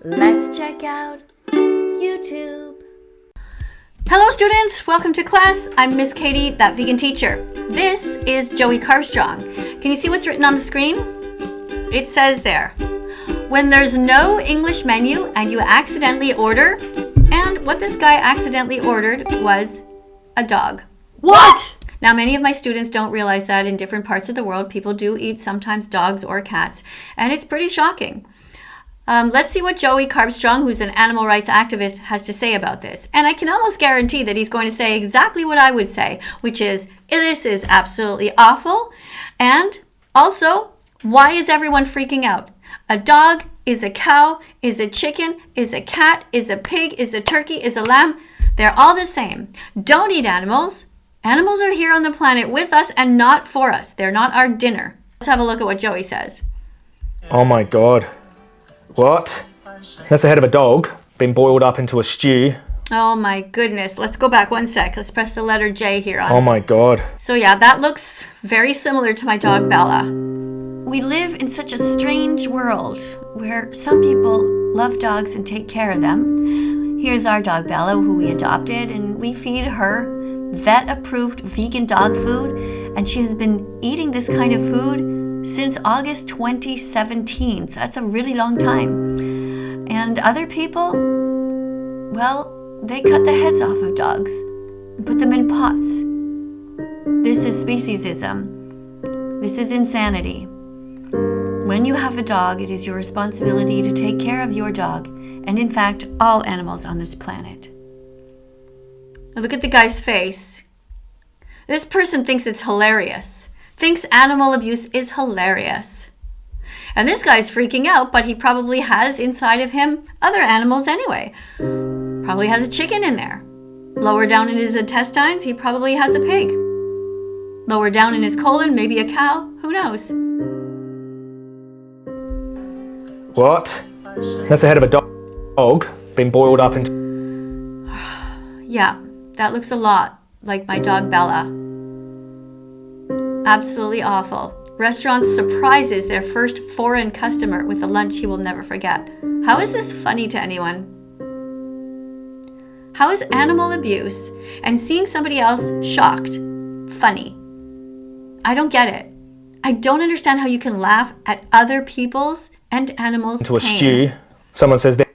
Let's check out YouTube. Hello students, welcome to class. I'm Miss Katie, that vegan teacher. This is Joey Carbstrong. Can you see what's written on the screen? It says there, when there's no English menu and you accidentally order, and what this guy accidentally ordered was a dog. What? Now, many of my students don't realize that in different parts of the world, people do eat sometimes dogs or cats, and it's pretty shocking. Let's see what Joey Carbstrong, who's an animal rights activist, has to say about this. And I can almost guarantee that he's going to say exactly what I would say, which is, this is absolutely awful. And also, why is everyone freaking out? A dog is a cow, is a chicken, is a cat, is a pig, is a turkey, is a lamb. They're all the same. Don't eat animals. Animals are here on the planet with us and not for us. They're not our dinner. Let's have a look at what Joey says. Oh my God. What? That's the head of a dog, been boiled up into a stew. Oh my goodness. Let's go back one sec. Let's press the letter J here on. Oh my God. So yeah, that looks very similar to my dog Bella. We live in such a strange world where some people love dogs and take care of them. Here's our dog Bella, who we adopted, and we feed her vet-approved vegan dog food, and she has been eating this kind of food since August 2017. So that's a really long time. And other people, well, they cut the heads off of dogs and put them in pots. This is speciesism. This is insanity. When you have a dog, it is your responsibility to take care of your dog, and in fact, all animals on this planet. Now look at the guy's face. This person thinks it's hilarious. Thinks animal abuse is hilarious. And this guy's freaking out, but he probably has inside of him other animals anyway. Probably has a chicken in there. Lower down in his intestines, he probably has a pig. Lower down in his colon, maybe a cow. Who knows? What? That's the head of a dog, been boiled up into... Yeah, that looks a lot like my dog Bella. Absolutely awful. Restaurants surprises their first foreign customer with a lunch he will never forget. How is this funny to anyone? How is animal abuse and seeing somebody else shocked funny? I don't get it. I don't understand how you can laugh at other people's and animals' into a pain. stew. Someone says that...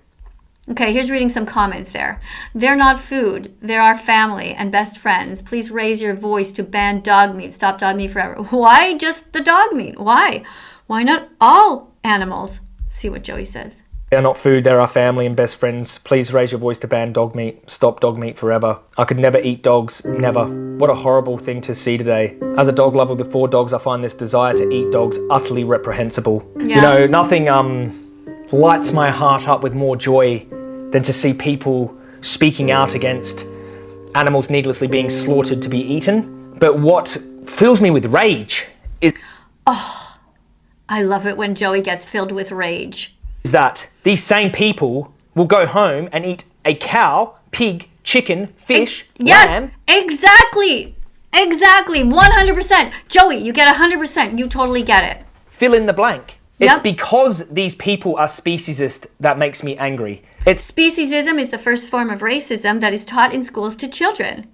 Okay, here's reading some comments there. They're not food. They're our family and best friends. Please raise your voice to ban dog meat. Stop dog meat forever. Why just the dog meat? Why? Why not all animals? Let's see what Joey says. They're not food, they're our family and best friends. Please raise your voice to ban dog meat. Stop dog meat forever. I could never eat dogs, never. What a horrible thing to see today. As a dog lover with 4 dogs, I find this desire to eat dogs utterly reprehensible. Yeah. You know, nothing lights my heart up with more joy than to see people speaking out against animals needlessly being slaughtered to be eaten. But what fills me with rage is... Oh, I love it when Joey gets filled with rage. ...is that these same people will go home and eat a cow, pig, chicken, fish, lamb... Exactly! Exactly! 100%! Joey, you get 100%. You totally get it. Fill in the blank. Yep. It's because these people are speciesist that makes me angry. Speciesism is the first form of racism that is taught in schools to children.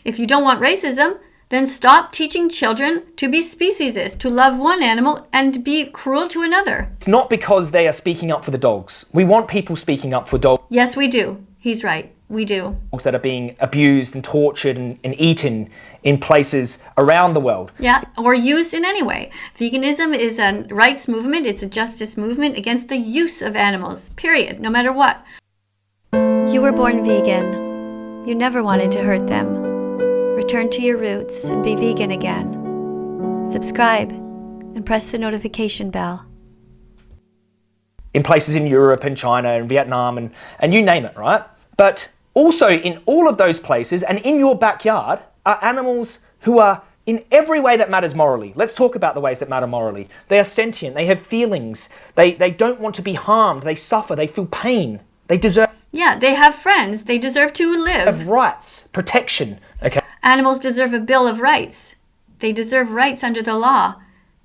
If you don't want racism, then stop teaching children to be speciesist, to love one animal and be cruel to another. It's not because they are speaking up for the dogs. We want people speaking up for dogs. Yes, we do. He's right. We do. Dogs that are being abused and tortured and eaten in places around the world. Yeah, or used in any way. Veganism is a rights movement. It's a justice movement against the use of animals, period, no matter what. You were born vegan. You never wanted to hurt them. Return to your roots and be vegan again. Subscribe and press the notification bell. In places in Europe and China and Vietnam and you name it, right? But also in all of those places and in your backyard are animals who are in every way that matters morally. Let's talk about the ways that matter morally. They are sentient, they have feelings, they don't want to be harmed, they suffer, they feel pain, they deserve... Yeah, they have friends, they deserve to live. Have rights, protection, okay? Animals deserve a Bill of Rights. They deserve rights under the law.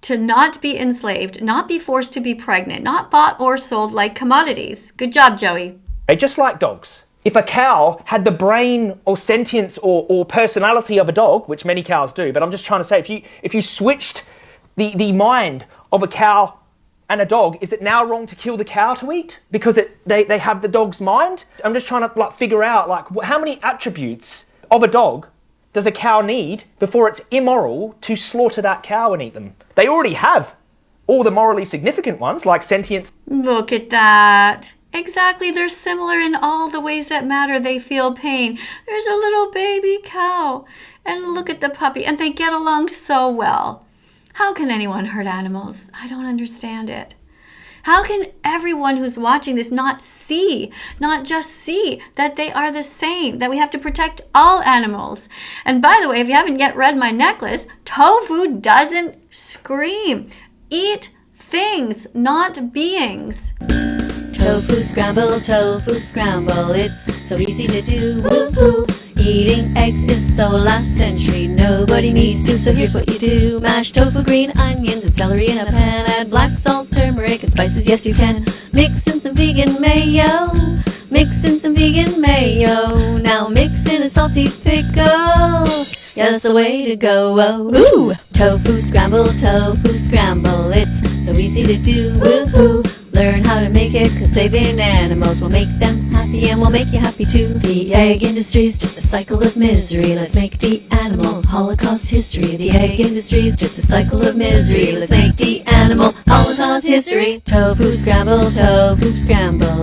to not be enslaved, not be forced to be pregnant, not bought or sold like commodities. Good job, Joey. Just like dogs. If a cow had the brain or sentience or personality of a dog, which many cows do, but I'm just trying to say, if you switched the mind of a cow and a dog, is it now wrong to kill the cow to eat because they have the dog's mind? I'm just trying to figure out how many attributes of a dog does a cow need before it's immoral to slaughter that cow and eat them? They already have all the morally significant ones, like sentience. Look at that. Exactly, they're similar in all the ways that matter. They feel pain. There's a little baby cow, and look at the puppy, and they get along so well. How can anyone hurt animals? I don't understand it. How can everyone who's watching this not just see that they are the same, that we have to protect all animals? And by the way, if you haven't yet read my necklace, tofu doesn't scream. Eat things, not beings. Tofu scramble, it's so easy to do, woo-hoo. Eating eggs is so last century, nobody needs to, so here's what you do. Mash tofu, green onions, and celery in a pan. Add black salt, turmeric, and spices, yes you can. Mix in some vegan mayo, now mix in a salty pickle. Yeah, that's the way to go, oh, ooh. Tofu scramble, it's so easy to do, woo-hoo. Learn how to make it, 'cause saving animals will make them happy and will make you happy too. The egg industry's just a cycle of misery. Let's make the animal holocaust history. The egg industry's just a cycle of misery. Let's make the animal holocaust history. Tofu scramble,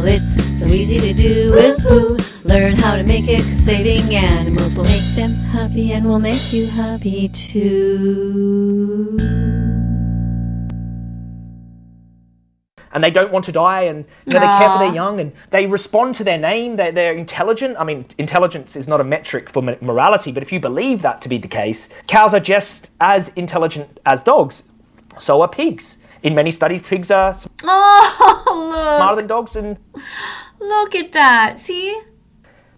it's so easy to do, woo-hoo. Learn how to make it, 'cause saving animals will make them happy and will make you happy too. And they don't want to die, and they care for their young, and they respond to their name. They're intelligent. I mean, intelligence is not a metric for morality, but if you believe that to be the case, cows are just as intelligent as dogs. So are pigs. In many studies, pigs are smarter than dogs, and look at that. See?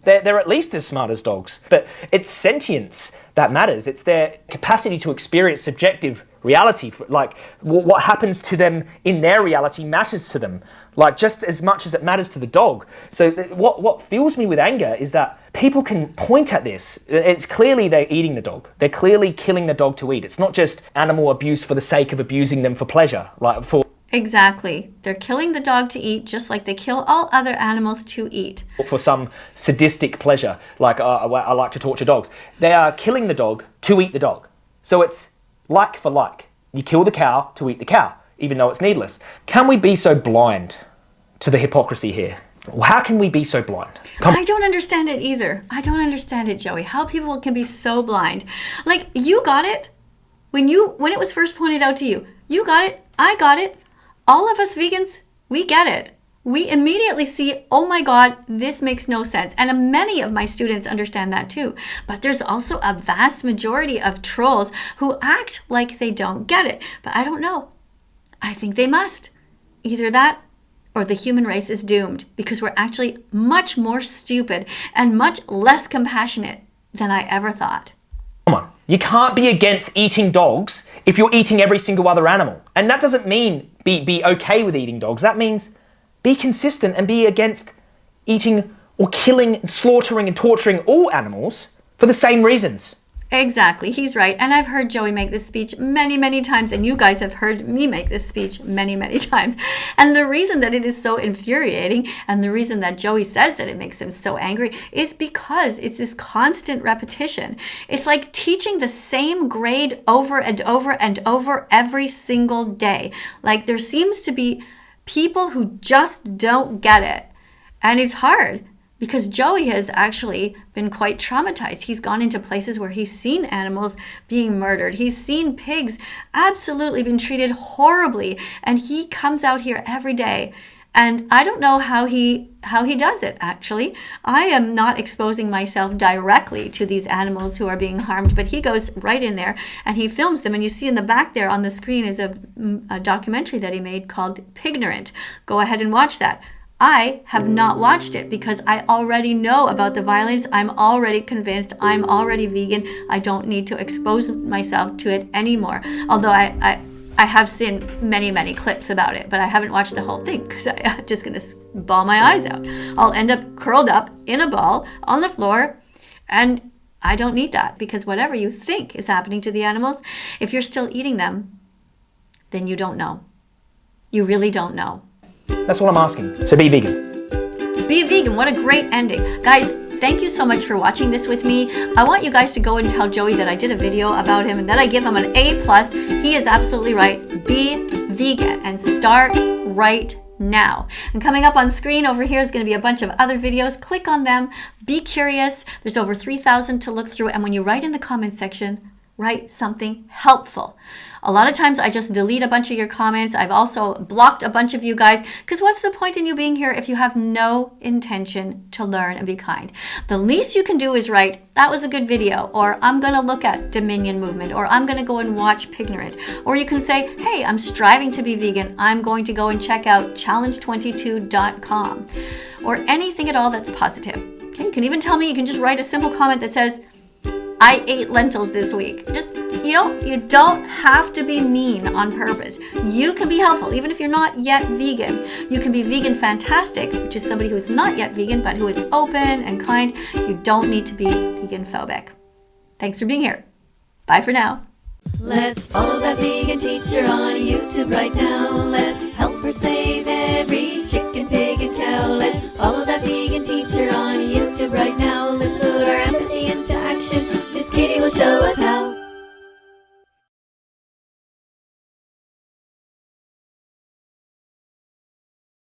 They're at least as smart as dogs. But it's sentience that matters. It's their capacity to experience subjective reality. Like, what happens to them in their reality matters to them, like just as much as it matters to the dog. So what fills me with anger is that people can point at this. It's clearly they're eating the dog. They're clearly killing the dog to eat. It's not just animal abuse for the sake of abusing them for pleasure, like for... Exactly. They're killing the dog to eat just like they kill all other animals to eat. For some sadistic pleasure, like I like to torture dogs. They are killing the dog to eat the dog. So it's like for like. You kill the cow to eat the cow, even though it's needless. Can we be so blind to the hypocrisy here? How can we be so blind? I don't understand it either. I don't understand it, Joey. How people can be so blind. Like, you got it. When it was first pointed out to you, you got it. I got it. All of us vegans, we get it. We immediately see, oh my God, this makes no sense. And many of my students understand that too. But there's also a vast majority of trolls who act like they don't get it. But I don't know. I think they must. Either that or the human race is doomed, because we're actually much more stupid and much less compassionate than I ever thought. Come on. You can't be against eating dogs if you're eating every single other animal. And that doesn't mean be okay with eating dogs. That means be consistent and be against eating or killing and slaughtering and torturing all animals for the same reasons. Exactly. He's right. And I've heard Joey make this speech many, many times. And you guys have heard me make this speech many, many times. And the reason that it is so infuriating and the reason that Joey says that it makes him so angry is because it's this constant repetition. It's like teaching the same grade over and over and over every single day. Like, there seems to be people who just don't get it. And it's hard. Because Joey has actually been quite traumatized. He's gone into places where he's seen animals being murdered. He's seen pigs absolutely been treated horribly. And he comes out here every day. And I don't know how he does it, actually. I am not exposing myself directly to these animals who are being harmed, but he goes right in there and he films them. And you see in the back there on the screen is a documentary that he made called Pignorant. Go ahead and watch that. I have not watched it because I already know about the violence. I'm already convinced. I'm already vegan. I don't need to expose myself to it anymore. Although I have seen many, many clips about it, but I haven't watched the whole thing because I'm just going to bawl my eyes out. I'll end up curled up in a ball on the floor, and I don't need that, because whatever you think is happening to the animals, if you're still eating them, then you don't know. You really don't know. That's all I'm asking. So be vegan. Be vegan. What a great ending. Guys, thank you so much for watching this with me. I want you guys to go and tell Joey that I did a video about him and that I give him an A+. He is absolutely right. Be vegan and start right now. And coming up on screen over here is going to be a bunch of other videos. Click on them. Be curious. There's over 3,000 to look through. And when you write in the comment section, write something helpful. A lot of times I just delete a bunch of your comments. I've also blocked a bunch of you guys, because what's the point in you being here if you have no intention to learn and be kind? The least you can do is write, that was a good video, or I'm going to look at Dominion Movement, or I'm going to go and watch Pignorant. Or you can say, hey, I'm striving to be vegan. I'm going to go and check out challenge22.com, or anything at all that's positive. Okay? You can even tell me, you can just write a simple comment that says, I ate lentils this week. Just, you don't have to be mean on purpose. You can be helpful, even if you're not yet vegan. You can be vegan fantastic, which is somebody who is not yet vegan, but who is open and kind. You don't need to be vegan phobic. Thanks for being here. Bye for now. Let's follow that vegan teacher on YouTube right now. Let's help her save every chicken, pig, and cow. Let's follow that vegan teacher on